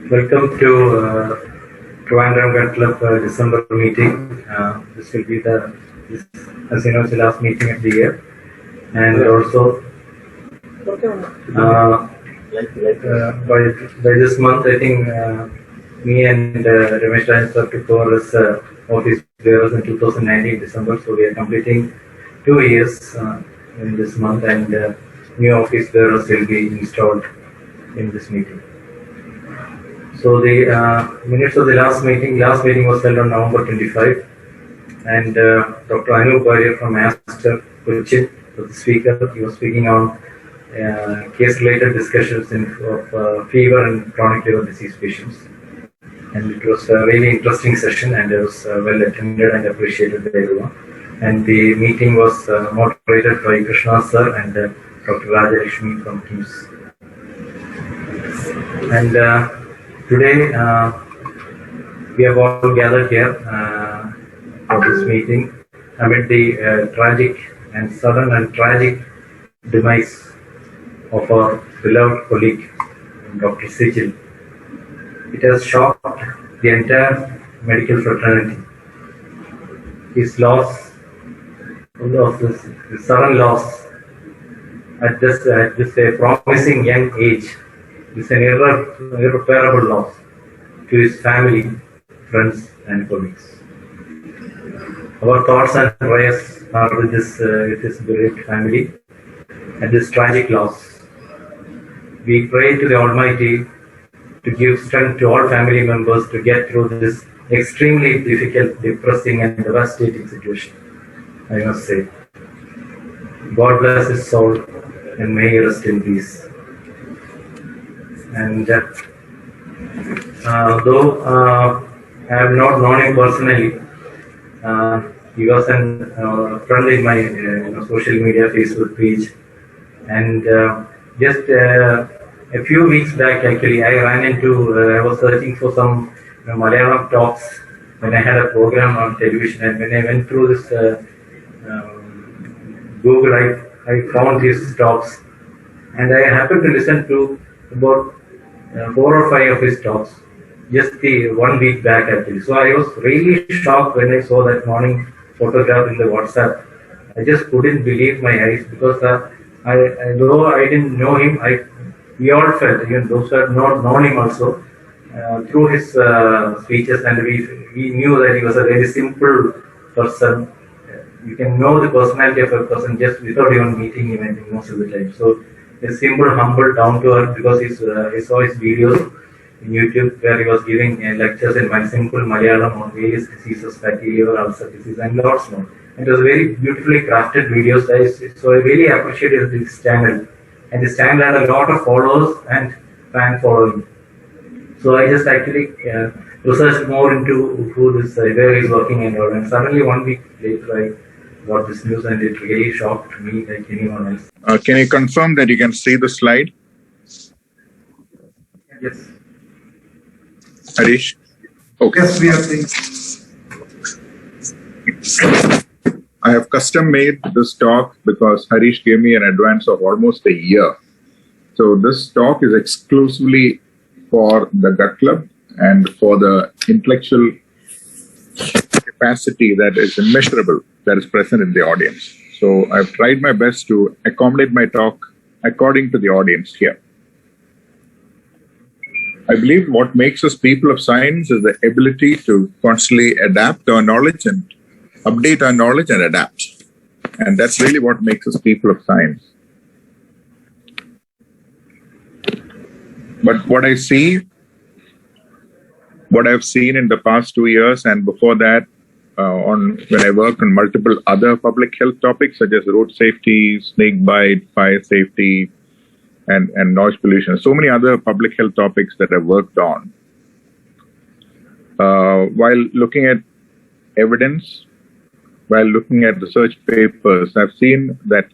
Welcome to Trivandrum Gun Club December meeting. This will be as you know, it's the last meeting of the year, and also by this month, I think me and Ramesh Raj sir took over as office bearers in 2019 December, so we are completing 2 years in this month, and new office bearers will be installed in this meeting. So the minutes of the last meeting was held on November 25, and Dr. Anu Bharya from Aster Cochin was the speaker. He was speaking on case-related discussions of fever and chronic liver disease patients. And it was a really interesting session, and it was well attended and appreciated by everyone. And the meeting was moderated by Krishna sir and Dr. Rajeev from Teams. And today we have all gathered here for this meeting amid the tragic and sudden and tragic demise of our beloved colleague, Dr. Sijil. It has shocked the entire medical fraternity. His loss, the sudden loss at this promising young age, is an irreparable loss to his family, friends, and colleagues. Our thoughts and prayers are with his bereaved family at this tragic loss. We pray to the Almighty to give strength to all family members to get through this extremely difficult, depressing, and devastating situation, I must say. God bless his soul and may he rest in peace. And though I have not known him personally, he was a friend in my social media, Facebook page, and just a few weeks back, actually, I was searching for some Malayalam talks when I had a program on television, and when I went through this Google, I found these talks, and I happened to listen to about 4 or 5 of his talks just the 1 week back, actually. So I was really shocked when I saw that morning photograph in the WhatsApp. I just couldn't believe my eyes, because though I didn't know him, we all felt, even those who had not known him also, through his speeches, and we knew that he was a very simple person. You can know the personality of a person just without even meeting him, I think, most of the time. So a simple, humble, down to earth, because I saw his videos in YouTube where he was giving lectures in my simple Malayalam on various diseases, fatty liver, ulcer disease, and lots more. It was very beautifully crafted videos, so I really appreciated this channel. And this channel had a lot of followers and fan following. So I just actually researched more into where he's working and all. And suddenly 1 week later, I got this news, and it really shocked me like anyone else. Can you confirm that you can see the slide? Yes. Harish? Okay. Yes, we are seeing. I have custom made this talk because Harish gave me an advance of almost a year. So this talk is exclusively for the Gut Club and for the intellectual capacity that is immeasurable that is present in the audience. So I've tried my best to accommodate my talk according to the audience here. I believe what makes us people of science is the ability to constantly adapt our knowledge and update our knowledge and adapt. And that's really what makes us people of science. But what I've seen in the past 2 years and before that, when I worked on multiple other public health topics such as road safety, snake bite, fire safety, and noise pollution, so many other public health topics that I've worked on. While looking at evidence, while looking at research papers, I've seen that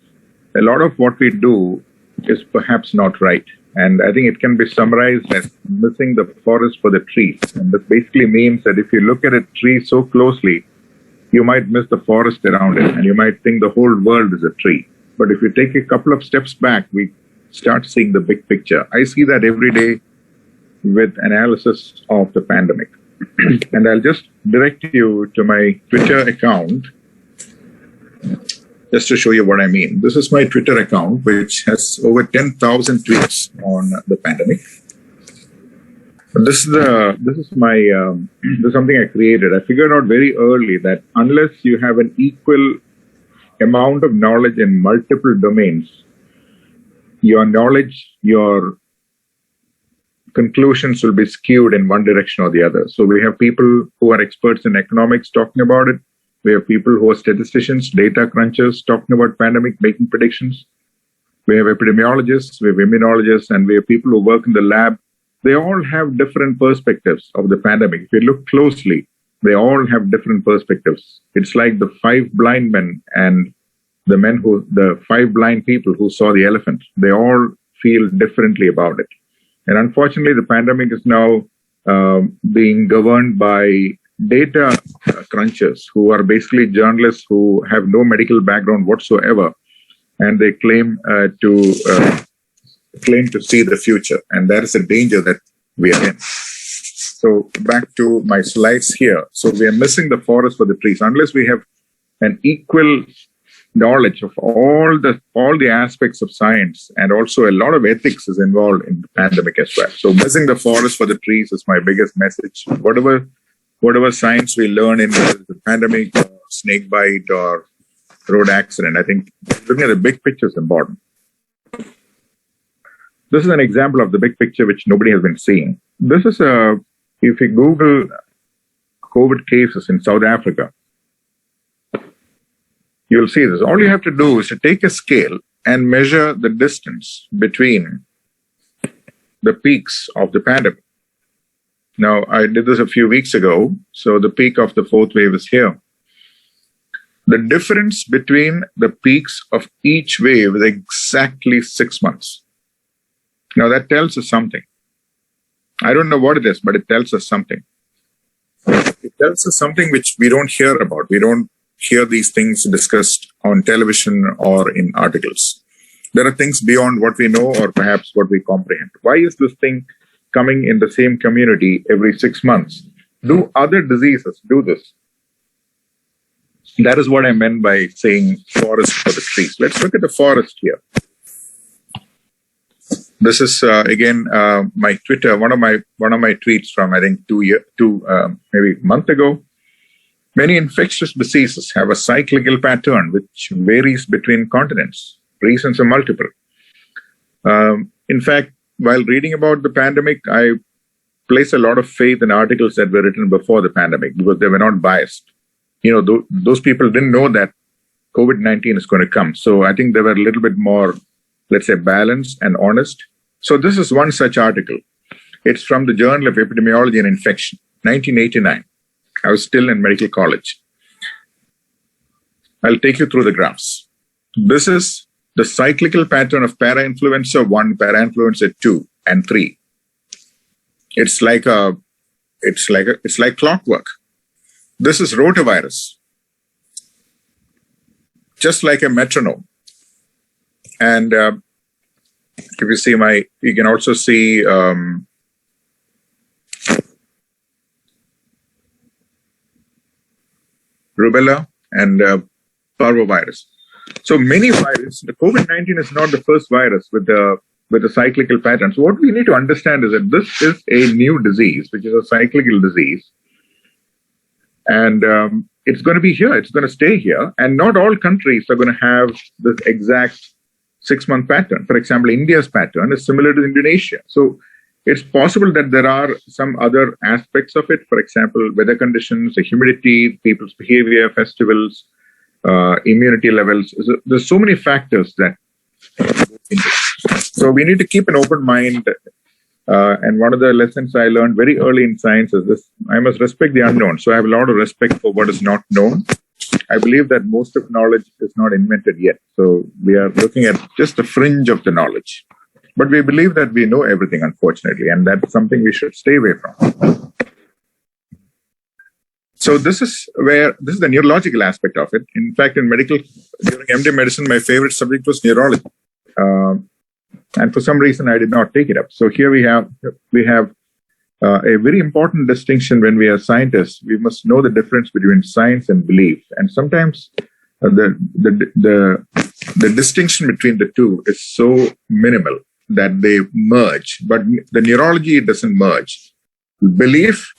a lot of what we do is perhaps not right. And I think it can be summarized as missing the forest for the trees. And this basically means that if you look at a tree so closely, you might miss the forest around it, and you might think the whole world is a tree. But if you take a couple of steps back, we start seeing the big picture. I see that every day with analysis of the pandemic. And I'll just direct you to my Twitter account just to show you what I mean. This is my Twitter account, which has over 10,000 tweets on the pandemic. But this is my this is something I created. I figured out very early that unless you have an equal amount of knowledge in multiple domains, your knowledge, your conclusions will be skewed in one direction or the other. So we have people who are experts in economics talking about it. We have people who are statisticians, data crunchers talking about pandemic, making predictions. We have epidemiologists, we have immunologists, and we have people who work in the lab. They all have different perspectives of the pandemic. If you look closely, they all have different perspectives. It's like the 5 blind men and the 5 blind people who saw the elephant. They all feel differently about it. And unfortunately, the pandemic is now being governed by data crunchers who are basically journalists who have no medical background whatsoever, and they claim to see the future, and that is a danger that we are in. So back to my slides here. So we are missing the forest for the trees unless we have an equal knowledge of all the aspects of science, and also a lot of ethics is involved in the pandemic as well. So missing the forest for the trees is my biggest message. Whatever science we learn in the pandemic, or snake bite, or road accident, I think looking at the big picture is important. This is an example of the big picture which nobody has been seeing. This is if you Google COVID cases in South Africa, you'll see this. All you have to do is to take a scale and measure the distance between the peaks of the pandemic. Now, I did this a few weeks ago, so the peak of the 4th wave is here. The difference between the peaks of each wave is exactly 6 months. Now, that tells us something. I don't know what it is, but it tells us something. It tells us something which we don't hear about. We don't hear these things discussed on television or in articles. There are things beyond what we know or perhaps what we comprehend. Why is this thing coming in the same community every 6 months? Do other diseases do this? That is what I meant by saying forest for the trees. Let's look at the forest here. This is again my Twitter, one of my tweets from I think maybe a month ago. Many infectious diseases have a cyclical pattern which varies between continents. Reasons are multiple. In fact, while reading about the pandemic, I place a lot of faith in articles that were written before the pandemic because they were not biased. Those people didn't know that COVID-19 is going to come. So I think they were a little bit more, let's say, balanced and honest. So this is one such article. It's from the Journal of Epidemiology and Infection, 1989. I was still in medical college. I'll take you through the graphs. This is the cyclical pattern of parainfluenza 1, parainfluenza 2, and 3. It's like clockwork. This is rotavirus, just like a metronome. And if you see you can also see rubella and parvovirus. So many viruses. The COVID-19 is not the first virus with the cyclical pattern. So what we need to understand is that this is a new disease, which is a cyclical disease. And it's going to be here. It's going to stay here. And not all countries are going to have this exact 6-month pattern. For example, India's pattern is similar to Indonesia. So it's possible that there are some other aspects of it. For example, weather conditions, the humidity, people's behavior, festivals, immunity levels. There's so many factors that go into it. So we need to keep an open mind. And one of the lessons I learned very early in science is this: I must respect the unknown. So I have a lot of respect for what is not known. I believe that most of knowledge is not invented yet. So we are looking at just the fringe of the knowledge. But we believe that we know everything, unfortunately, and that's something we should stay away from. So this is the neurological aspect of it. In fact, in during MD medicine, my favorite subject was neurology. And for some reason, I did not take it up. So here we have a very important distinction when we are scientists. We must know the difference between science and belief. And sometimes the distinction between the two is so minimal that they merge. But the neurology doesn't merge. Belief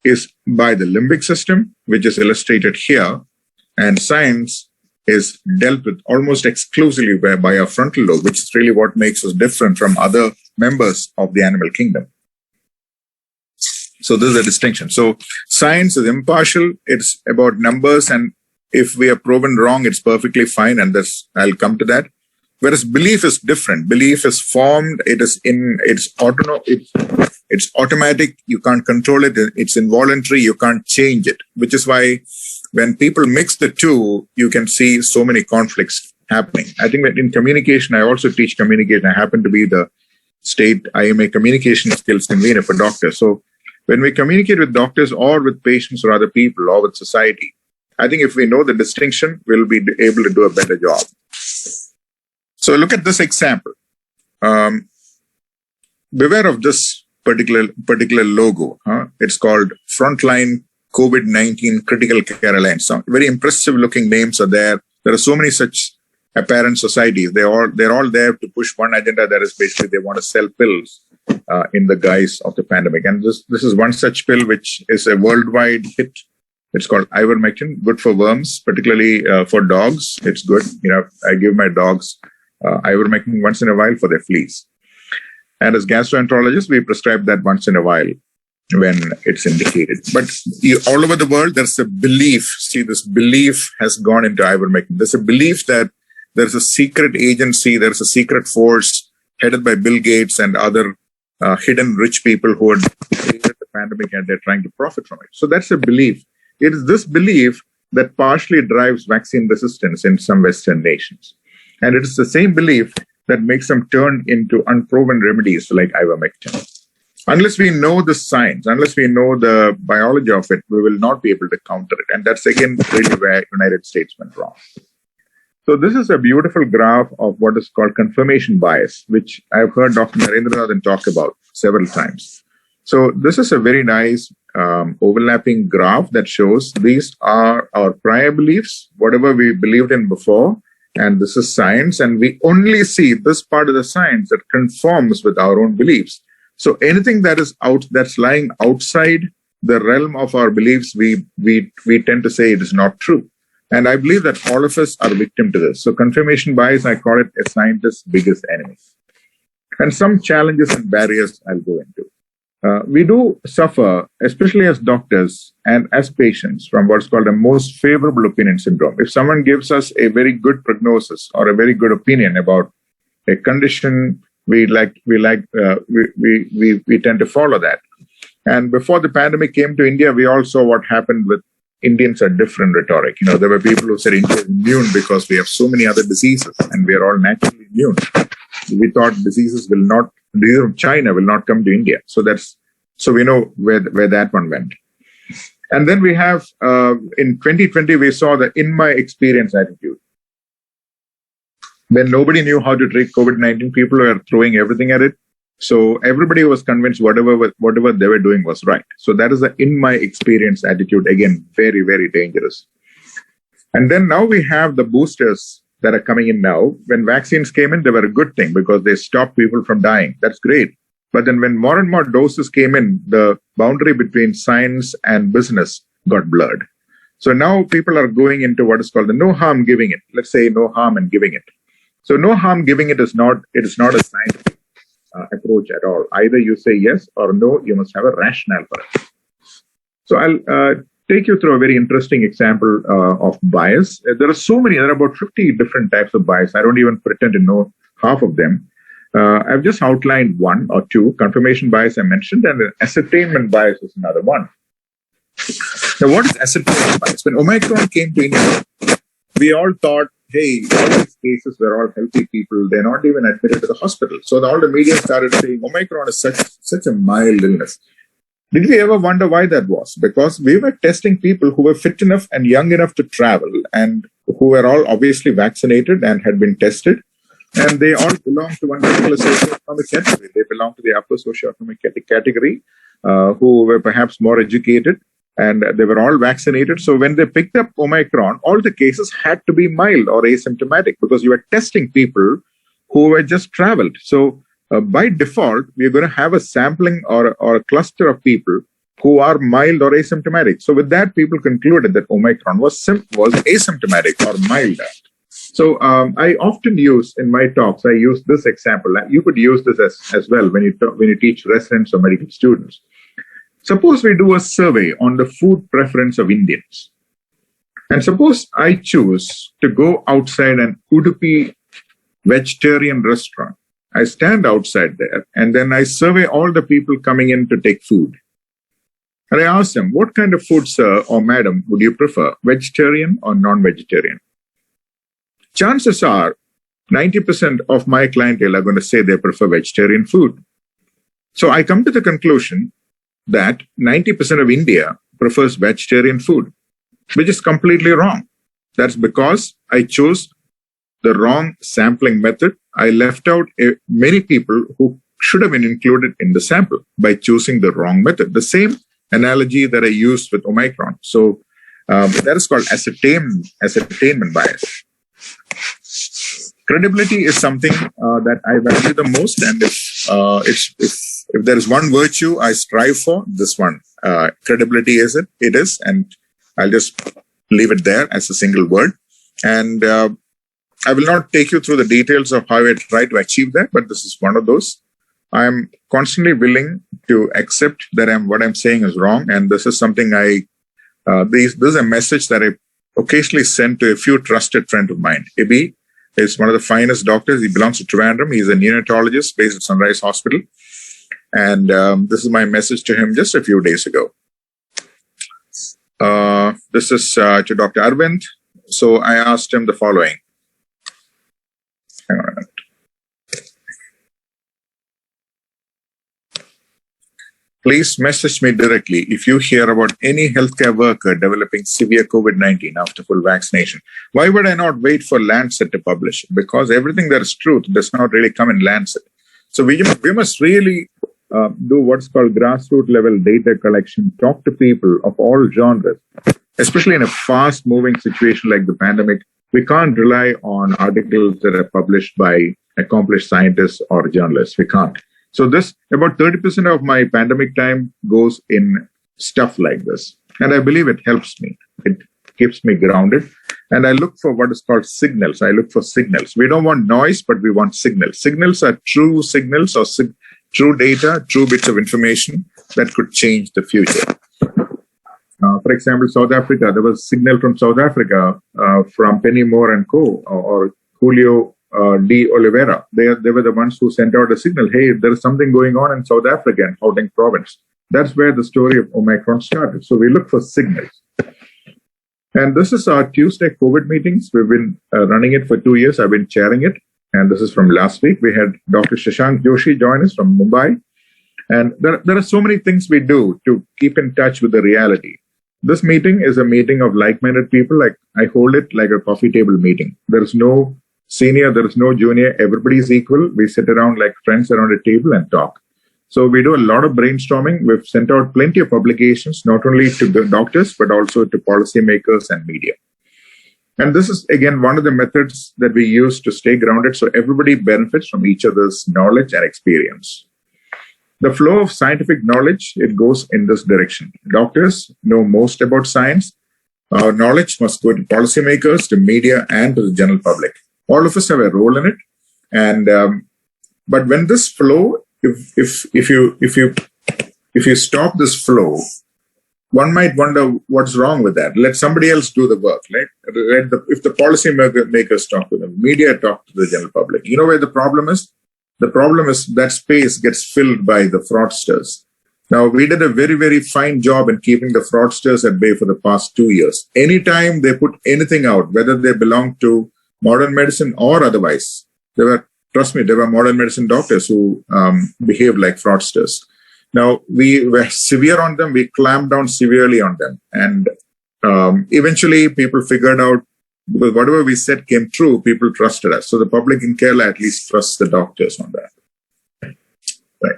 is by the limbic system, which is illustrated here, and science is dealt with almost exclusively by our frontal lobe, which is really what makes us different from other members of the animal kingdom. So this is a distinction. So science is impartial. It's about numbers, and if we are proven wrong, it's perfectly fine. And this, I'll come to that. Whereas belief is different. Belief is formed. It's automatic. You can't control it. It's involuntary. You can't change it, which is why when people mix the two, you can see so many conflicts happening. I think that in communication, I also teach communication. I happen to be the state IMA communication skills convener for doctors. So when we communicate with doctors or with patients or other people or with society, I think if we know the distinction, we'll be able to do a better job. So look at this example. Beware of this particular logo. It's called Frontline COVID-19 Critical Care Alliance. So very impressive looking names are there. There are so many such apparent societies. They're all there to push one agenda, that is basically they want to sell pills in the guise of the pandemic. And this is one such pill which is a worldwide hit. It's called ivermectin, good for worms, particularly for dogs. It's good. I give my dogs ivermectin once in a while for their fleas. And as gastroenterologists, we prescribe that once in a while when it's indicated. But all over the world, there's a belief. See, this belief has gone into ivermectin. There's a belief that there's a secret agency, there's a secret force headed by Bill Gates and other hidden rich people who had created the pandemic and they're trying to profit from it. So that's a belief. It is this belief that partially drives vaccine resistance in some Western nations. And it is the same belief that makes them turn into unproven remedies like ivermectin. Unless we know the science, unless we know the biology of it, we will not be able to counter it. And that's again really where United States went wrong. So this is a beautiful graph of what is called confirmation bias, which I've heard Dr. Narendranathan talk about several times. So this is a very nice overlapping graph that shows these are our prior beliefs, whatever we believed in before, and this is science, and we only see this part of the science that conforms with our own beliefs. So anything that's lying outside the realm of our beliefs, we tend to say it is not true. And I believe that all of us are victim to this. So confirmation bias, I call it a scientist's biggest enemy. And some challenges and barriers I'll go into. We do suffer, especially as doctors and as patients, from what's called a most favorable opinion syndrome. If someone gives us a very good prognosis or a very good opinion about a condition, we tend to follow that. And before the pandemic came to India, we all saw what happened with Indians are different rhetoric. There were people who said India is immune because we have so many other diseases and we are all naturally immune. We thought diseases of China will not come to India. So we know where that one went. And then we have, in 2020, we saw the in my experience attitude. When nobody knew how to treat COVID-19, people were throwing everything at it. So everybody was convinced whatever they were doing was right. So that is the in my experience attitude. Again, very, very dangerous. And then now we have the boosters that are coming in now. When vaccines came in, they were a good thing because they stopped people from dying. That's great. But then when more and more doses came in, the boundary between science and business got blurred. So now people are going into what is called the no harm giving it. Let's say no harm and giving it. So no harm giving it is not a scientific approach at all. Either you say yes or no, you must have a rationale for it. So I'll take you through a very interesting example of bias. There are about 50 different types of bias. I don't even pretend to know half of them. I've just outlined one or two. Confirmation bias I mentioned, and ascertainment bias is another one. Now, what is ascertainment bias? When Omicron came to India, we all thought, hey, all these cases were all healthy people. They're not even admitted to the hospital. So all the media started saying Omicron is such a mild illness. Did we ever wonder why that was? Because we were testing people who were fit enough and young enough to travel and who were all obviously vaccinated and had been tested. And they all belong to one particular socioeconomic category. They belong to the upper socioeconomic category. who were perhaps more educated, and they were all vaccinated. So when they picked up Omicron, all the cases had to be mild or asymptomatic because you were testing people who were just traveled. So by default, we're going to have a sampling or a cluster of people who are mild or asymptomatic. So with that, people concluded that Omicron was asymptomatic or milder. So I often use in my talks, I use this example. You could use this as well when you teach residents or medical students. Suppose we do a survey on the food preference of Indians. And suppose I choose to go outside an Udupi vegetarian restaurant. I stand outside there and then I survey all the people coming in to take food. And I ask them, what kind of food, sir or madam, would you prefer, vegetarian or non-vegetarian? Chances are 90% of my clientele are going to say they prefer vegetarian food. So I come to the conclusion that 90% of India prefers vegetarian food, which is completely wrong. That's because I chose the wrong sampling method. I left out many people who should have been included in the sample by choosing the wrong method. The same analogy that I used with Omicron. So that is called ascertainment bias. Credibility is something that I value the most, and if there is one virtue I strive for, this one, credibility is it. It is, and I'll just leave it there as a single word. And I will not take you through the details of how I try to achieve that, but this is one of those. I am constantly willing to accept that what I'm saying is wrong, and this is something this is a message that I occasionally send to a few trusted friends of mine. Ibi is one of the finest doctors. He belongs to Trivandrum. He's a neonatologist based at Sunrise Hospital. And this is my message to him just a few days ago. This is to Dr. Arvind. So I asked him the following. Hang on a minute. Please message me directly if you hear about any healthcare worker developing severe COVID-19 after full vaccination. Why would I not wait for Lancet to publish? Because everything that is truth does not really come in Lancet. So we must really do what's called grassroots level data collection, talk to people of all genres, especially in a fast moving situation like the pandemic. We can't rely on articles that are published by accomplished scientists or journalists. We can't. So about 30% of my pandemic time goes in stuff like this. And I believe it helps me. It keeps me grounded. And I look for what is called signals. I look for signals. We don't want noise, but we want signals. Signals are true signals or true data, true bits of information that could change the future. For example, South Africa, there was a signal from South Africa from Penny Moore and Co. or Julio D. Oliveira. They were the ones who sent out a signal. Hey, there is something going on in South Africa and Gauteng province. That's where the story of Omicron started. So we look for signals. And this is our Tuesday COVID meetings. We've been running it for 2 years. I've been chairing it. And this is from last week. We had Dr. Shashank Joshi join us from Mumbai. And there are so many things we do to keep in touch with the reality. This meeting is a meeting of like-minded people. Like I hold it like a coffee table meeting. There is no senior, there is no junior. Everybody is equal. We sit around like friends around a table and talk. So we do a lot of brainstorming. We've sent out plenty of publications, not only to the doctors, but also to policymakers and media. And this is, again, one of the methods that we use to stay grounded so everybody benefits from each other's knowledge and experience. The flow of scientific knowledge, it goes in this direction. Doctors know most about science. Our knowledge must go to policymakers, to media, and to the general public. All of us have a role in it. And but when this flow, if you stop this flow, one might wonder what's wrong with that. Let somebody else do the work. Right? If the policymakers talk to them, media talk to the general public. You know where the problem is? The problem is that space gets filled by the fraudsters. Now, we did a very, very fine job in keeping the fraudsters at bay for the past 2 years. Anytime they put anything out, whether they belong to modern medicine or otherwise, trust me, there were modern medicine doctors who behaved like fraudsters. Now, we were severe on them. We clamped down severely on them. And eventually, people figured out, because whatever we said came true, people trusted us. So the public in Kerala at least trusts the doctors on that. Right.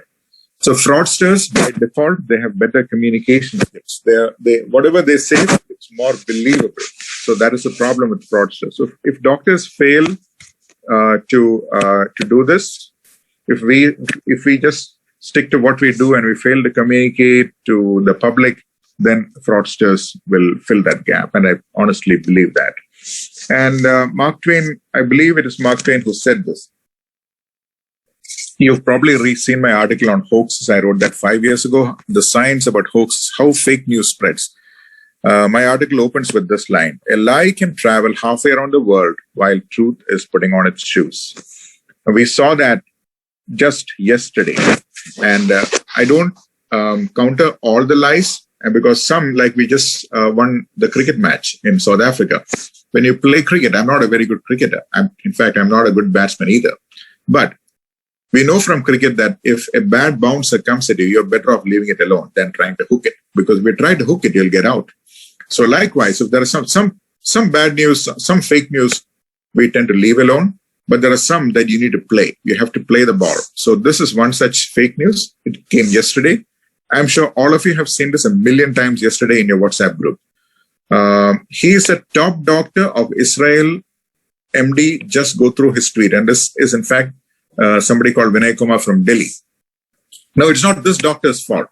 So fraudsters, by default, they have better communication skills. They whatever they say, it's more believable. So that is the problem with fraudsters. So if doctors fail to do this, if we just stick to what we do and we fail to communicate to the public, then fraudsters will fill that gap. And I honestly believe that. And Mark Twain, I believe it is Mark Twain who said this. You've probably seen my article on hoaxes. I wrote that 5 years ago. The science about hoaxes, how fake news spreads. My article opens with this line: a lie can travel halfway around the world while truth is putting on its shoes. We saw that just yesterday. And I don't counter all the lies, and because some, like we just won the cricket match in South Africa. When you play cricket, I'm not a very good cricketer. In fact, I'm not a good batsman either. But we know from cricket that if a bad bouncer comes at you, you're better off leaving it alone than trying to hook it. Because if you try to hook it, you'll get out. So likewise, if there is some bad news, some fake news, we tend to leave alone. But there are some that you need to play. You have to play the ball. So this is one such fake news. It came yesterday. I'm sure all of you have seen this a million times yesterday in your WhatsApp group. He is a top doctor of Israel, MD. Just go through his tweet. And this is, in fact, somebody called Vinay Kumar from Delhi. Now, it's not this doctor's fault.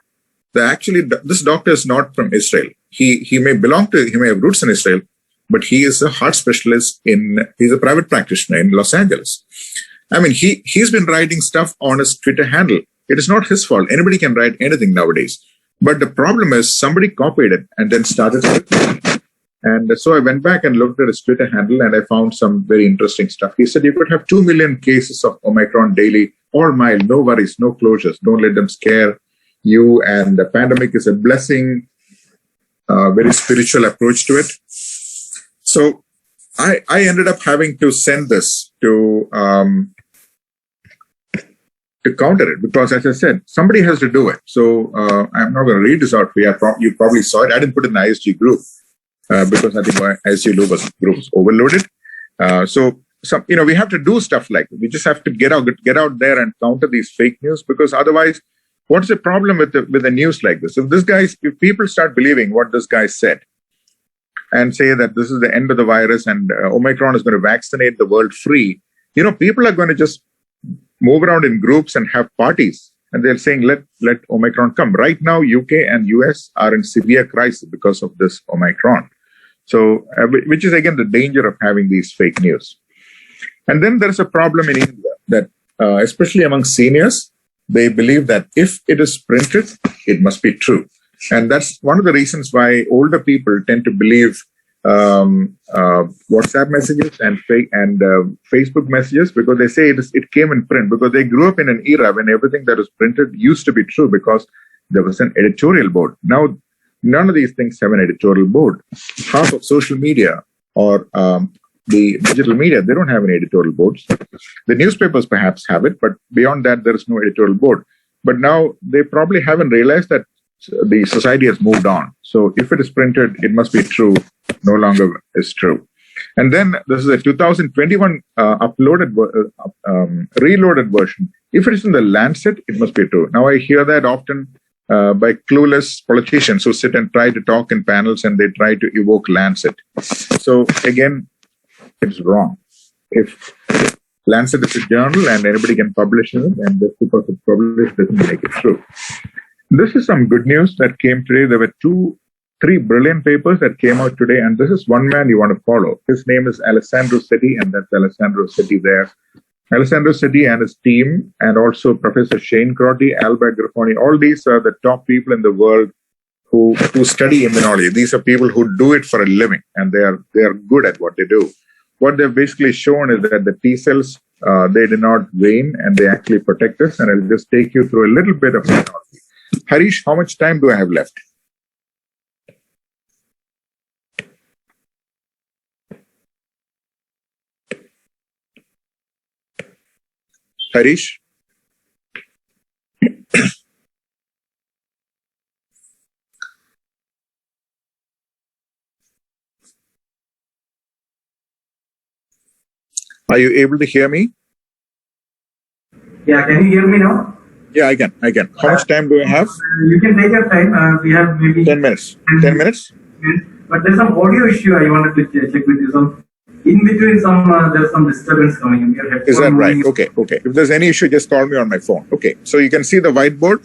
This doctor is not from Israel. He may have roots in Israel, but he is a heart specialist he's a private practitioner in Los Angeles. I mean, he's been writing stuff on his Twitter handle. It is not his fault. Anybody can write anything nowadays. But the problem is somebody copied it and then started it. And so I went back and looked at his Twitter handle and I found some very interesting stuff. He said you could have 2 million cases of Omicron daily, all mild, no worries, no closures. Don't let them scare you. And the pandemic is a blessing, very spiritual approach to it. So I ended up having to send this to counter it because, as I said, somebody has to do it. So I'm not going to read this out for you. You probably saw it. I didn't put it in the ISG group because I think my ISG group was overloaded. So we have to do stuff like that. We just have to get out there and counter these fake news, because otherwise, what's the problem with the news like this? If people start believing what this guy said and say that this is the end of the virus and Omicron is going to vaccinate the world free, people are going to just move around in groups and have parties. And they're saying, let Omicron come. Right now, UK and US are in severe crisis because of this Omicron. So, which is again the danger of having these fake news. And then there's a problem in India that, especially among seniors, they believe that if it is printed, it must be true. And that's one of the reasons why older people tend to believe WhatsApp messages and Facebook messages, because they say it came in print, because they grew up in an era when everything that was printed used to be true because there was an editorial board. Now, none of these things have an editorial board. Half of social media or the digital media, they don't have any editorial boards. The newspapers perhaps have it, but beyond that, there is no editorial board. But now they probably haven't realized that the society has moved on. So if it is printed, it must be true, no longer is true. And then this is a 2021 reloaded version. If it is in the Lancet, it must be true. Now I hear that often by clueless politicians who sit and try to talk in panels and they try to evoke Lancet. So again, it's wrong. If Lancet is a journal and anybody can publish it, and just because it's published doesn't make it true. This is some good news that came today. There were 3 brilliant papers that came out today, and this is one man you want to follow. His name is Alessandro Setti, and that's Alessandro Setti there. Alessandro Setti and his team, and also Professor Shane Crotty, Albert Graffoni, all these are the top people in the world who study immunology. These are people who do it for a living, and they are good at what they do. What they've basically shown is that the T cells, they do not wane, and they actually protect us. And I'll just take you through a little bit of immunology. Harish, how much time do I have left? Harish? Are you able to hear me? Yeah, can you hear me now? Yeah, I can. How much time do I have? You can take your time. We have maybe 10 minutes. 10 minutes? But there's some audio issue I wanted to check with you. In between, there's some disturbance coming in your headphone. Is that right? Okay. If there's any issue, just call me on my phone. Okay. So you can see the whiteboard?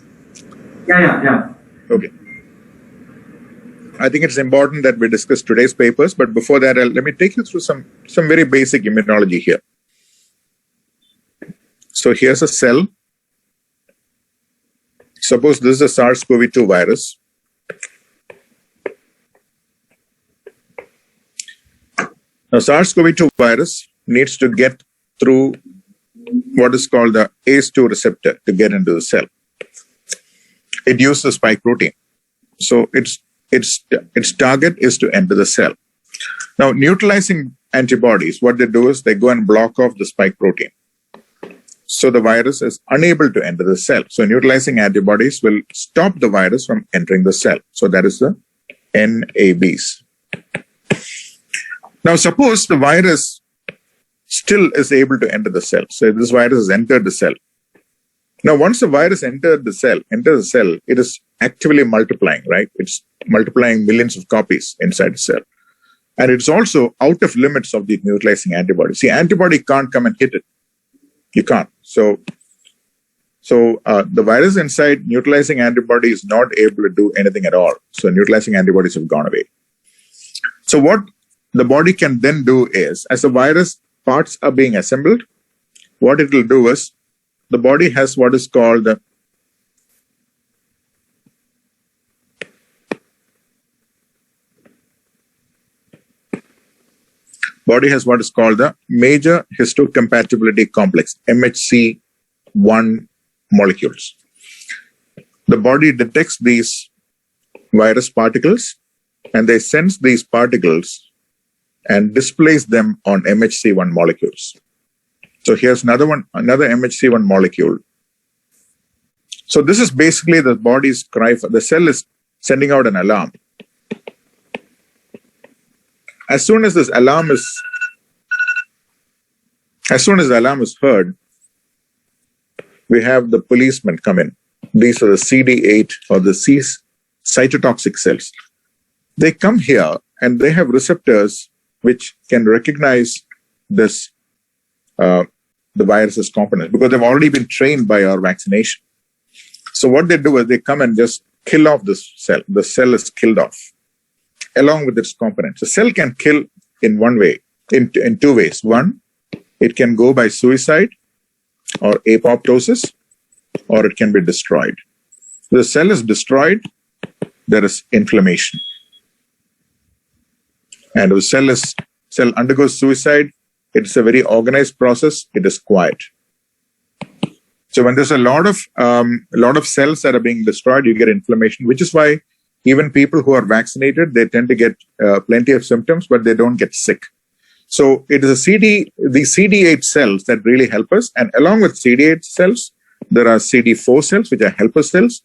Yeah. Okay. I think it's important that we discuss today's papers, but before that, let me take you through some very basic immunology here. So here's a cell. Suppose this is a SARS-CoV-2 virus. Now, SARS-CoV-2 virus needs to get through what is called the ACE2 receptor to get into the cell. It uses the spike protein. So its target is to enter the cell. Now, neutralizing antibodies, what they do is they go and block off the spike protein. So the virus is unable to enter the cell. So neutralizing antibodies will stop the virus from entering the cell. So that is the NABs. Now, suppose the virus still is able to enter the cell. So this virus has entered the cell. Now, once the virus enters the cell, it is actively multiplying, right? It's multiplying millions of copies inside the cell. And it's also out of limits of the neutralizing antibody. See, antibody can't come and hit it. You can't. So the virus inside neutralizing antibody is not able to do anything at all. So neutralizing antibodies have gone away. So what the body can then do is, as the virus parts are being assembled, what it will do is, the body has what is called the major histocompatibility complex, MHC1 molecules. The body detects these virus particles and they sense these particles and displays them on MHC1 molecules. So here's another MHC1 molecule. So this is basically the body's cry for, the cell is sending out an alarm. As soon as the alarm is heard, we have the policemen come in. These are the CD8 or the cytotoxic cells. They come here and they have receptors which can recognize this the virus's components because they've already been trained by our vaccination. So what they do is they come and just kill off this cell. The cell is killed off along with its components. The cell can kill in one way, in two ways. One, it can go by suicide or apoptosis, or it can be destroyed. The cell is destroyed, there is inflammation. And if the cell undergoes suicide, it's a very organized process. It is quiet. So when there's a lot of cells that are being destroyed, you get inflammation, which is why even people who are vaccinated, they tend to get plenty of symptoms, but they don't get sick. So it is the CD8 cells that really help us. And along with CD8 cells, there are CD4 cells, which are helper cells,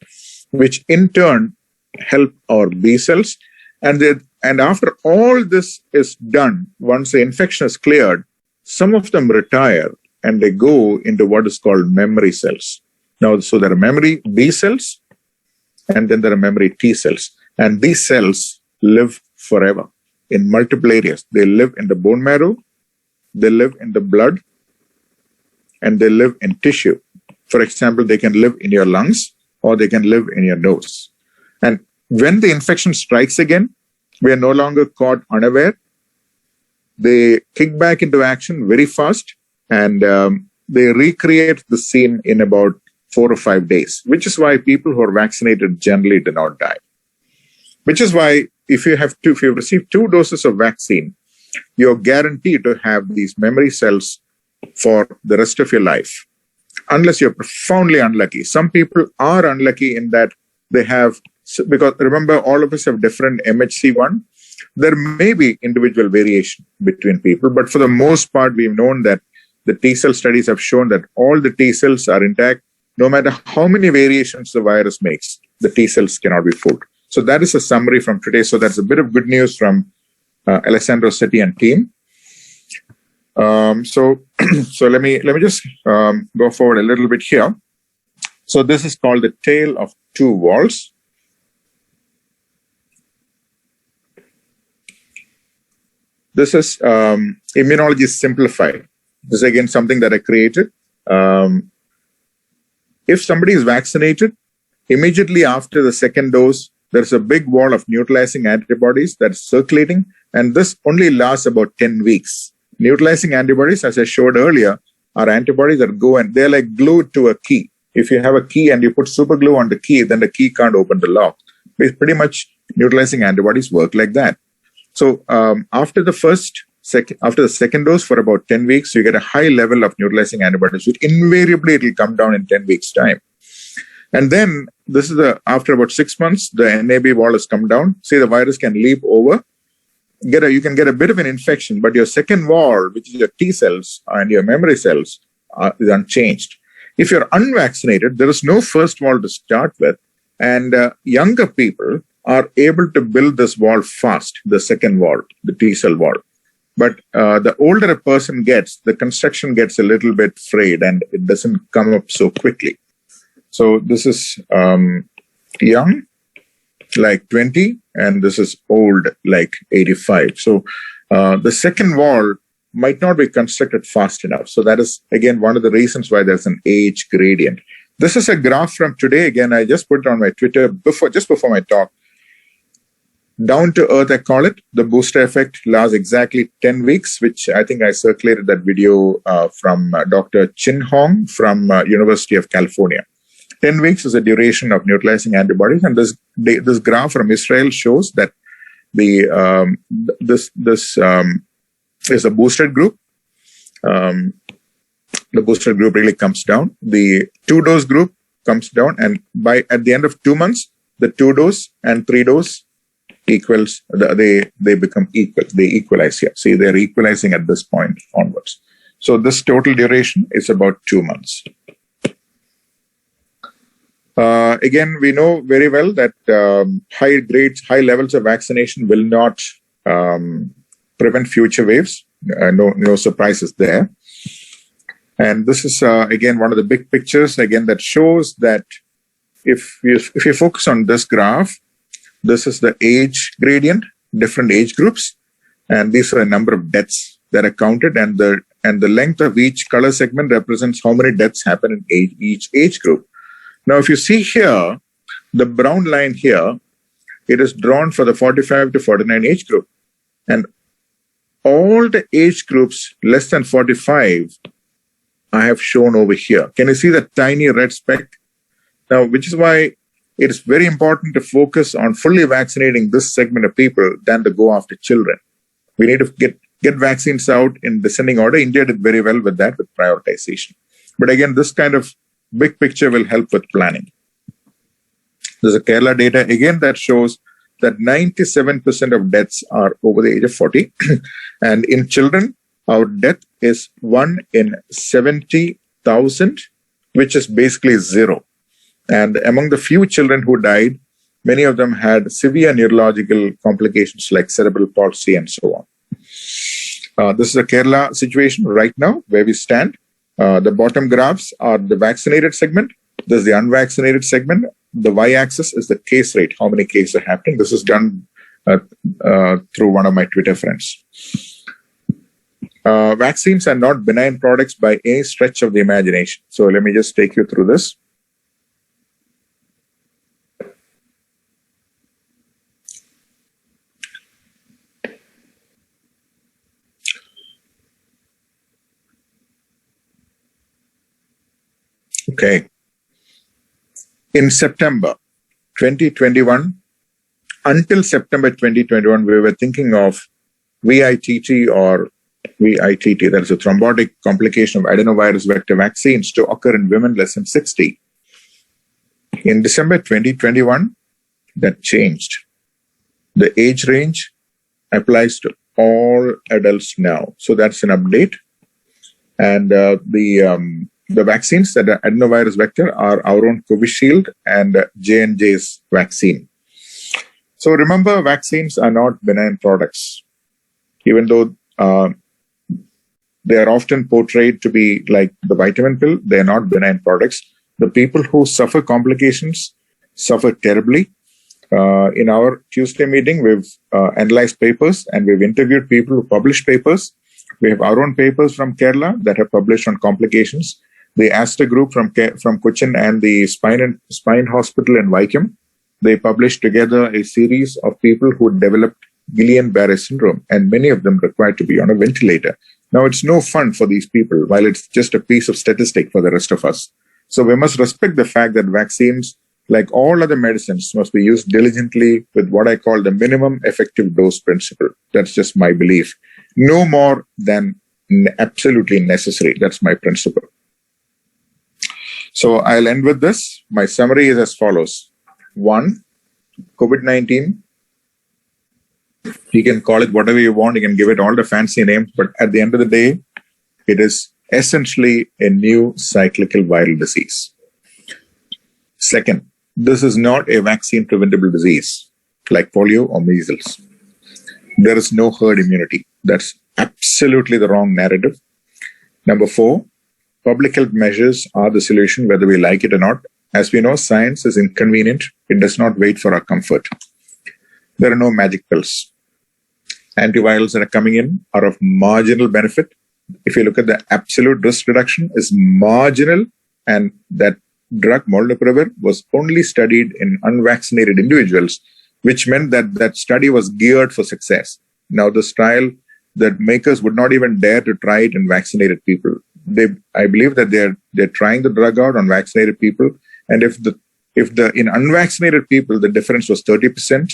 which in turn help our B cells. And after all this is done, once the infection is cleared, some of them retire and they go into what is called memory cells. Now, so there are memory B cells and then there are memory T cells. And these cells live forever in multiple areas. They live in the bone marrow, they live in the blood, and they live in tissue. For example, they can live in your lungs or they can live in your nose. And when the infection strikes again, we are no longer caught unaware. They kick back into action very fast and they recreate the scene in about 4 or 5 days, which is why people who are vaccinated generally do not die. Which is why if you receive 2 doses of vaccine, you're guaranteed to have these memory cells for the rest of your life, unless you're profoundly unlucky. Some people are unlucky in that they have, because remember, all of us have different MHC1. There may be individual variation between people, but for the most part, we've known that the T cell studies have shown that all the T cells are intact. No matter how many variations the virus makes, the T cells cannot be fooled. So that is a summary from today. So that's a bit of good news from Alessandro Setti and team. So let me just go forward a little bit here. So this is called the tale of two walls. This is immunology simplified. This is again something that I created. If somebody is vaccinated, immediately after the second dose, there's a big wall of neutralizing antibodies that's circulating, and this only lasts about 10 weeks. Neutralizing antibodies, as I showed earlier, are antibodies that go and they're like glued to a key. If you have a key and you put super glue on the key, then the key can't open the lock. Pretty much neutralizing antibodies work like that. So after the second dose for about 10 weeks, you get a high level of neutralizing antibodies, which invariably it will come down in 10 weeks' time. And then this is after about 6 months, the NAB wall has come down. See, the virus can leap over. You can get a bit of an infection, but your second wall, which is your T cells and your memory cells, is unchanged. If you're unvaccinated, there is no first wall to start with, and younger people are able to build this wall fast, the second wall, the T cell wall. But the older a person gets, the construction gets a little bit frayed and it doesn't come up so quickly. So this is young, like 20, and this is old, like 85. So the second wall might not be constructed fast enough. So that is, again, one of the reasons why there's an age gradient. This is a graph from today. Again, I just put it on my Twitter just before my talk. Down to earth, I call it. The booster effect lasts exactly 10 weeks, which I think I circulated that video from Dr. Chin Hong from University of California. 10 weeks is the duration of neutralizing antibodies. And this graph from Israel shows that this is a boosted group. The boosted group really comes down. The 2-dose group comes down. And at the end of 2 months, the 2-dose and 3-dose equals, they become equal. They equalize here. See, they're equalizing at this point onwards. So this total duration is about 2 months. Again, we know very well that high levels of vaccination will not prevent future waves. No surprises there. And this is, again, one of the big pictures, again, that shows that if you focus on this graph, this is the age gradient, different age groups, and these are a number of deaths that are counted, and the length of each color segment represents how many deaths happen in each age group. Now, if you see here, the brown line here, it is drawn for the 45 to 49 age group, and all the age groups less than 45 I have shown over here. Can you see the tiny red speck? Now, which is why it is very important to focus on fully vaccinating this segment of people than to go after children. We need to get vaccines out in descending order. India did very well with that, with prioritization. But again, this kind of big picture will help with planning. There's a Kerala data again that shows that 97% of deaths are over the age of 40. And in children, our death is 1 in 70,000, which is basically zero. And among the few children who died, many of them had severe neurological complications like cerebral palsy and so on. This is a Kerala situation right now where we stand. The bottom graphs are the vaccinated segment. This is the unvaccinated segment. The y-axis is the case rate, how many cases are happening. This is done through one of my Twitter friends. Vaccines are not benign products by any stretch of the imagination. So let me just take you through this. Okay. In September 2021, until September 2021, we were thinking of VITT or VITT, that is a thrombotic complication of adenovirus vector vaccines, to occur in women less than 60. In December 2021, that changed. The age range applies to all adults now. So that's an update. And the vaccines that are adenovirus vector are our own Covishield and J&J's vaccine. So remember, vaccines are not benign products. Even though they are often portrayed to be like the vitamin pill, they are not benign products. The people who suffer complications suffer terribly. In our Tuesday meeting, we've analyzed papers and we've interviewed people who publish papers. We have our own papers from Kerala that have published on complications. The Aster group from Cochin and the Spine Hospital in Vaikom, they published together a series of people who developed Guillain-Barré syndrome, and many of them required to be on a ventilator. Now, it's no fun for these people, while it's just a piece of statistic for the rest of us. So we must respect the fact that vaccines, like all other medicines, must be used diligently with what I call the minimum effective dose principle. That's just my belief. No more than absolutely necessary. That's my principle. So I'll end with this. My summary is as follows. 1, COVID-19, you can call it whatever you want. You can give it all the fancy names, but at the end of the day, it is essentially a new cyclical viral disease. Second, this is not a vaccine preventable disease like polio or measles. There is no herd immunity. That's absolutely the wrong narrative. Number 4, public health measures are the solution, whether we like it or not. As we know, science is inconvenient. It does not wait for our comfort. There are no magic pills. Antivirals that are coming in are of marginal benefit. If you look at the absolute risk reduction is marginal, and that drug molnupiravir was only studied in unvaccinated individuals, which meant that that study was geared for success. Now, this trial, the makers would not even dare to try it in vaccinated people. I believe that they're trying the drug out on vaccinated people, and if in unvaccinated people the difference was 30%,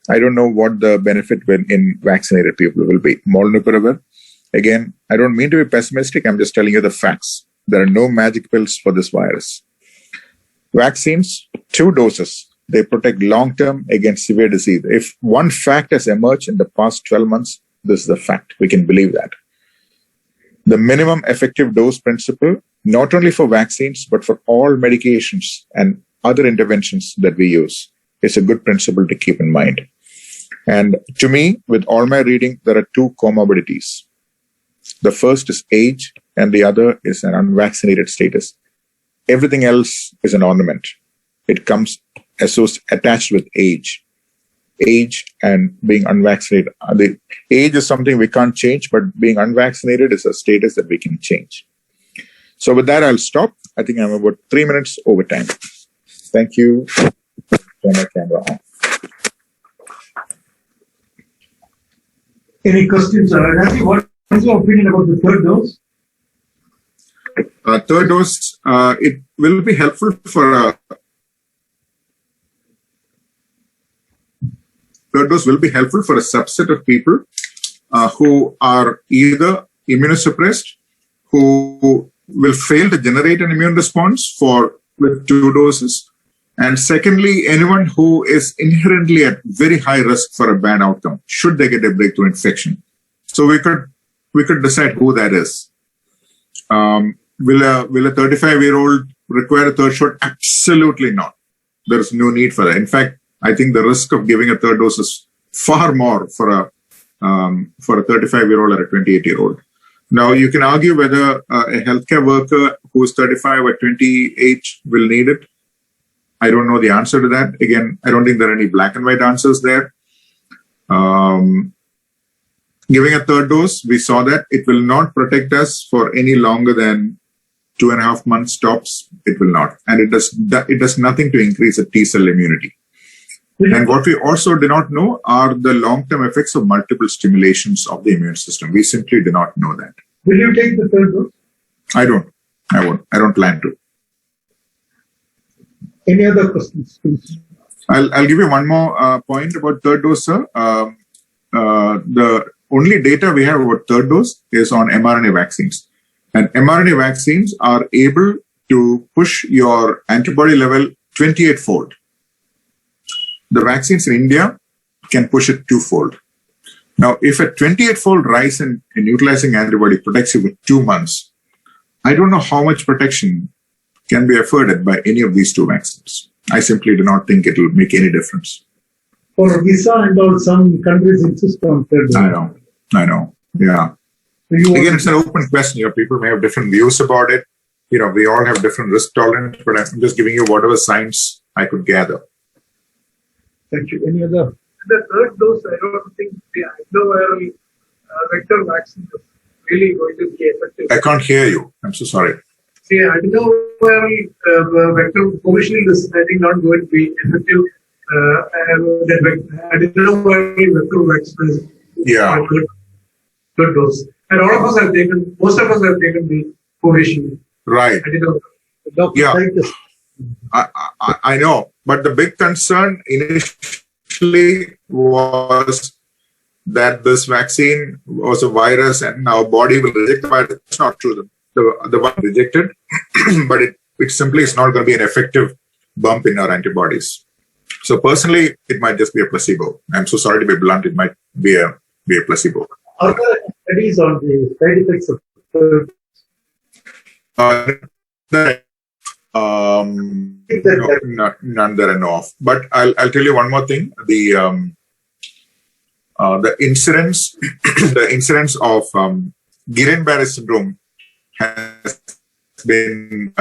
I don't know what the benefit in vaccinated people will be. Molnupiravir, again, I don't mean to be pessimistic. I'm just telling you the facts. There are no magic pills for this virus. Vaccines, 2 doses. They protect long-term against severe disease. If one fact has emerged in the past 12 months, this is the fact. We can believe that. The minimum effective dose principle, not only for vaccines, but for all medications and other interventions that we use, is a good principle to keep in mind. And to me, with all my reading, there are 2 comorbidities. The first is age, and the other is an unvaccinated status. Everything else is an ornament. It comes attached with age. Age and being unvaccinated. The age is something we can't change, but being unvaccinated is a status that we can change. So with that, I'll stop. I think I'm about 3 minutes over time. Thank you. Turn my camera on. Any questions? Rajeev, what is your opinion about the third dose? Third dose, it will be helpful for third dose will be helpful for a subset of people who are either immunosuppressed, who will fail to generate an immune response with 2 doses, and secondly, anyone who is inherently at very high risk for a bad outcome should they get a breakthrough infection. So we could decide who that is. Will a 35-year-old require a third shot? Absolutely not. There is no need for that. In fact, I think the risk of giving a third dose is far more for a 35-year-old or a 28-year-old. Now, you can argue whether a healthcare worker who is 35 or 28 will need it. I don't know the answer to that. Again, I don't think there are any black and white answers there. Giving a third dose, we saw that it will not protect us for any longer than 2.5 months tops. It will not. And it does nothing to increase the T-cell immunity. And what we also do not know are the long-term effects of multiple stimulations of the immune system. We simply do not know that. Will you take the third dose? I don't. I won't. I don't plan to. Any other questions, please? I'll give you one more point about third dose, sir. The only data we have about third dose is on mRNA vaccines. And mRNA vaccines are able to push your antibody level 28-fold. The vaccines in India can push it 2-fold. Now, if a 28-fold rise in neutralizing antibody protects you with 2 months, I don't know how much protection can be afforded by any of these 2 vaccines. I simply do not think it will make any difference. For visa and all, some countries insist on third dose. I know. Yeah. Again, it's an open question. People may have different views about it. we all have different risk tolerance, but I'm just giving you whatever science I could gather. Thank you. Any other? The third dose, I don't think the adenoviral vector vaccine is really going to be effective. I can't hear you. I'm so sorry. See, adenoviral vector, commercially, this is, I think, not going to be effective. Adenoviral vector vaccine is a good dose. And all of us have taken, most of us have taken the Covishield. Right. I know. But the big concern initially was that this vaccine was a virus and our body will reject the virus. It's not true. The one rejected, but it simply is not going to be an effective bump in our antibodies. So personally, it might just be a placebo. I'm so sorry to be blunt. It might be a placebo. Are there studies on the side effects of none that I know of. But I'll tell you one more thing. The incidence the incidence of Guillain-Barré syndrome has been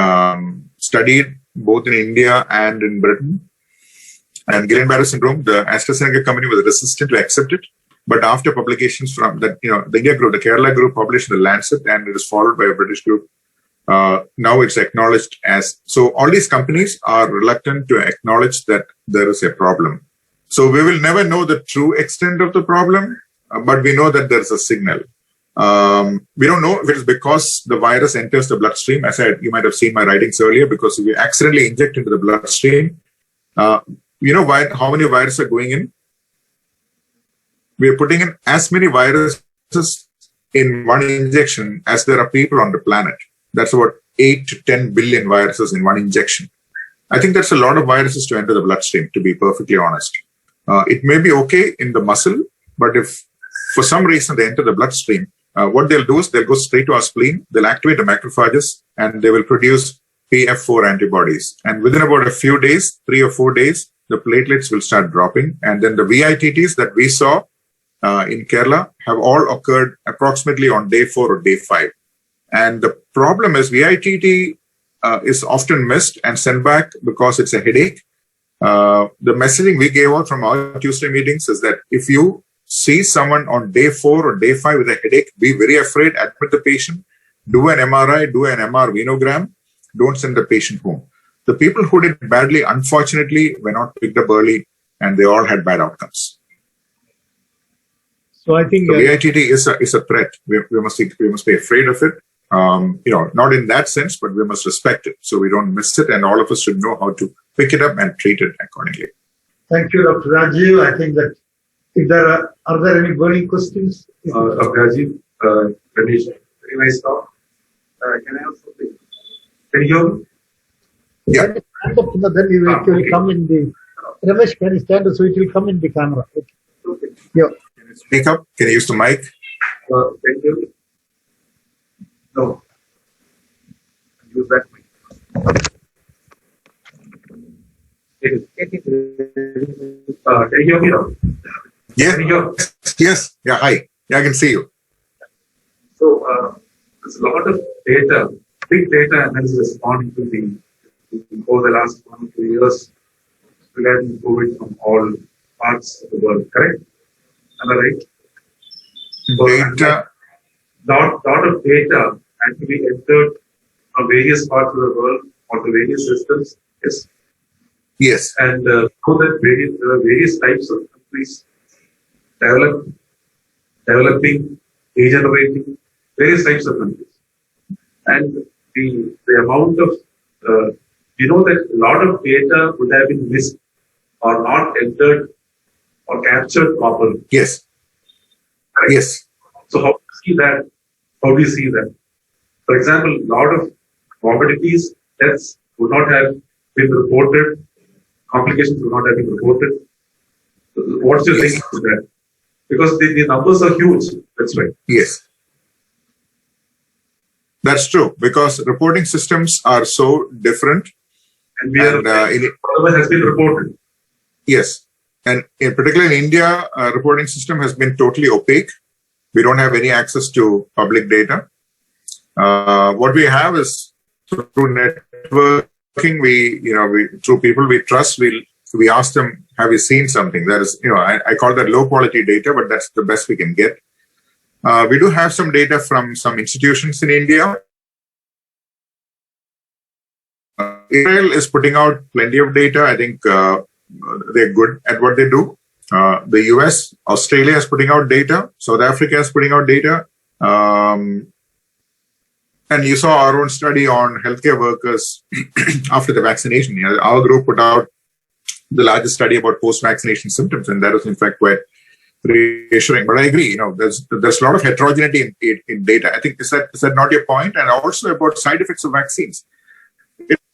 studied both in India and in Britain. And Guillain-Barré syndrome, the AstraZeneca company was resistant to accept it. But after publications from that, the India group, the Kerala group published in the Lancet, and it is followed by a British group. Now it's acknowledged as, so all these companies are reluctant to acknowledge that there is a problem. So we will never know the true extent of the problem, but we know that there's a signal. We don't know if it is because the virus enters the bloodstream. As you might have seen my writings earlier, because if we accidentally inject into the bloodstream, how many viruses are going in? We are putting in as many viruses in one injection as there are people on the planet. That's about 8 to 10 billion viruses in one injection. I think that's a lot of viruses to enter the bloodstream, to be perfectly honest. It may be okay in the muscle, but if for some reason they enter the bloodstream, what they'll do is they'll go straight to our spleen, they'll activate the macrophages, and they will produce PF4 antibodies. And within about a few days, 3 or 4 days, the platelets will start dropping. And then the VITTs that we saw in Kerala have all occurred approximately on day 4 or day 5. And the problem is VITT is often missed and sent back because it's a headache. The messaging we gave out from our Tuesday meetings is that if you see someone on day 4 or day 5 with a headache, be very afraid, admit the patient, do an MRI, do an MR venogram, don't send the patient home. The people who did badly, unfortunately, were not picked up early and they all had bad outcomes. So I think VITT is a threat. We must be afraid of it. Not in that sense, but we must respect it so we don't miss it, and all of us should know how to pick it up and treat it accordingly. Thank you, Dr. Rajeev. I think that if are there any burning questions? Dr. Rajeev, Ramesh, very nice talk. Can I ask something? Can you hear me? Yeah. Then it will come in the Ramesh, can you stand up so it will come in the camera? Okay. Yeah. Can you speak up? Can you use the mic? Thank you. No. Use that mic. Can you hear me now? Yeah. Can you hear? Yes. Yeah. Hi. Yeah, I can see you. So there's a lot of data, big data analysis responding to over the last 1 or 2 years regarding COVID from all parts of the world. Correct? Am I right? Data. Lot of data actually entered from various parts of the world or the various systems. Yes. Yes. And so that there are various types of countries developing, degenerating, various types of countries. And the amount of, that a lot of data would have been missed or not entered or captured properly. Yes. Right? Yes. So how do you see that? For example, a lot of morbidities, deaths would not have been reported, complications would not have been reported. What's your thinking on that? Because the numbers are huge. That's right. Yes. That's true, because reporting systems are so different. And whatever has been reported. Yes. And particularly in India, reporting system has been totally opaque. We don't have any access to public data. What we have is So through networking, through people we trust, we ask them, have you seen something? That is, I call that low quality data, but that's the best we can get. We do have some data from some institutions in India. Israel is putting out plenty of data. I think they're good at what they do. The US, Australia is putting out data. South Africa is putting out data. And you saw our own study on healthcare workers after the vaccination. Our group put out the largest study about post-vaccination symptoms, and that was in fact quite reassuring. But I agree, there's a lot of heterogeneity in data. I think is that not your point? And also about side effects of vaccines.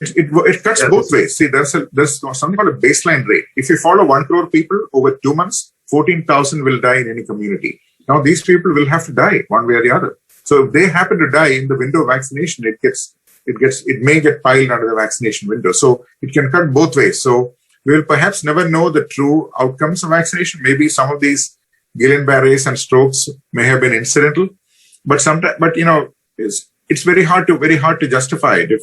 It cuts both ways. See, there's something called a baseline rate. If you follow 1 crore people over 2 months, 14,000 will die in any community. Now these people will have to die one way or the other. So if they happen to die in the window of vaccination, it may get piled under the vaccination window. So it can cut both ways. So we will perhaps never know the true outcomes of vaccination. Maybe some of these Guillain-Barrés and strokes may have been incidental, but it's very hard to justify it. If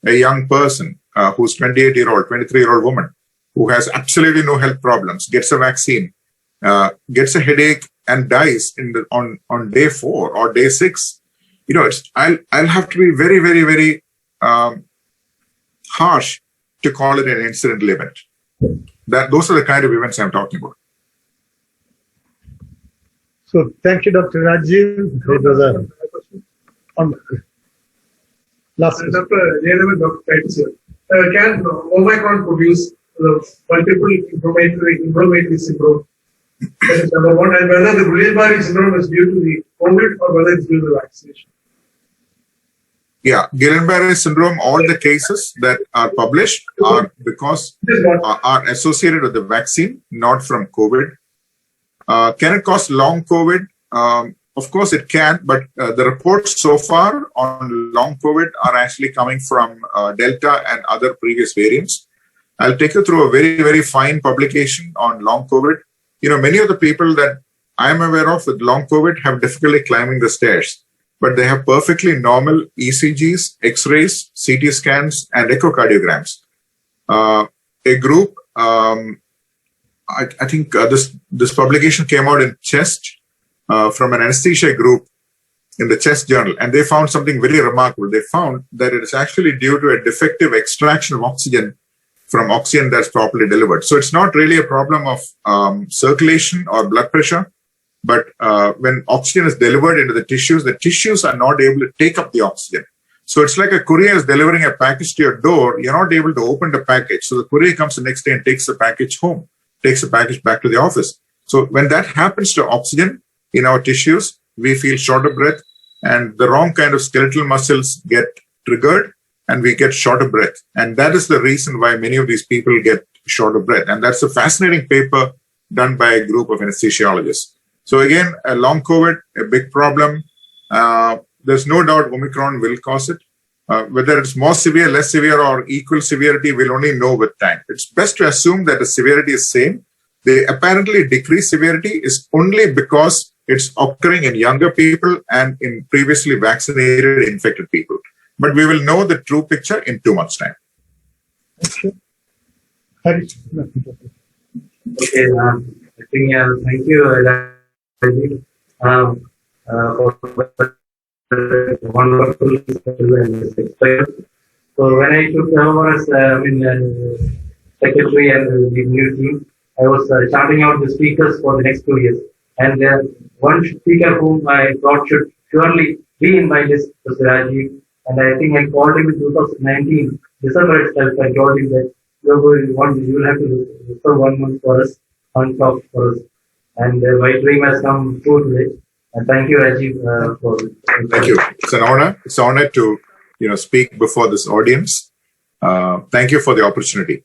a young person who's 28-year-old, 23-year-old woman who has absolutely no health problems gets a vaccine, gets a headache and dies on day 4 or day 6, I'll have to be very, very, very harsh to call it an incidental event. Those are the kind of events I'm talking about. So thank you, Dr. Rajeev. It was a last question. Dr. Jayadevan, Dr. Titus here. Can Omicron produce multiple inflammatory syndrome? That is number one. And whether the Guillain-Barré syndrome is due to the COVID or whether it's due to the vaccination. Yeah, Guillain-Barré syndrome, all the cases that are published are associated with the vaccine, not from COVID. Can it cause long COVID? Of course it can, but the reports so far on long COVID are actually coming from Delta and other previous variants. I'll take you through a very, very fine publication on long COVID. Many of the people that I'm aware of with long COVID have difficulty climbing the stairs, but they have perfectly normal ECGs, X-rays, CT scans, and echocardiograms. A group, I think this publication came out in Chest from an anesthesia group in the Chest Journal, and they found something very remarkable. They found that it is actually due to a defective extraction of oxygen from oxygen that's properly delivered. So it's not really a problem of circulation or blood pressure, but when oxygen is delivered into the tissues are not able to take up the oxygen. So it's like a courier is delivering a package to your door. You're not able to open the package. So the courier comes the next day and takes the package home, takes the package back to the office. So when that happens to oxygen in our tissues, we feel short of breath, and the wrong kind of skeletal muscles get triggered, and we get short of breath. And that is the reason why many of these people get short of breath. And that's a fascinating paper done by a group of anesthesiologists. So again, a long COVID, a big problem. There's no doubt Omicron will cause it. Whether it's more severe, less severe, or equal severity, we'll only know with time. It's best to assume that the severity is same. The apparently decreased severity is only because it's occurring in younger people and in previously vaccinated, infected people. But we will know the true picture in 2 months' time. Okay. Okay, I think thank you, Rajeev, for wonderful experience. So when I took over as secretary and the new team, I was charting out the speakers for the next 2 years. And one speaker whom I thought should surely be in my list was Rajeev. And I think I called him in 2019, December itself. I told him that you will have to reserve 1 month for us, on top for us. And my dream has come true today. And thank you, Rajeev, for. Thank you. It's an honor. It's an honor to speak before this audience. Thank you for the opportunity.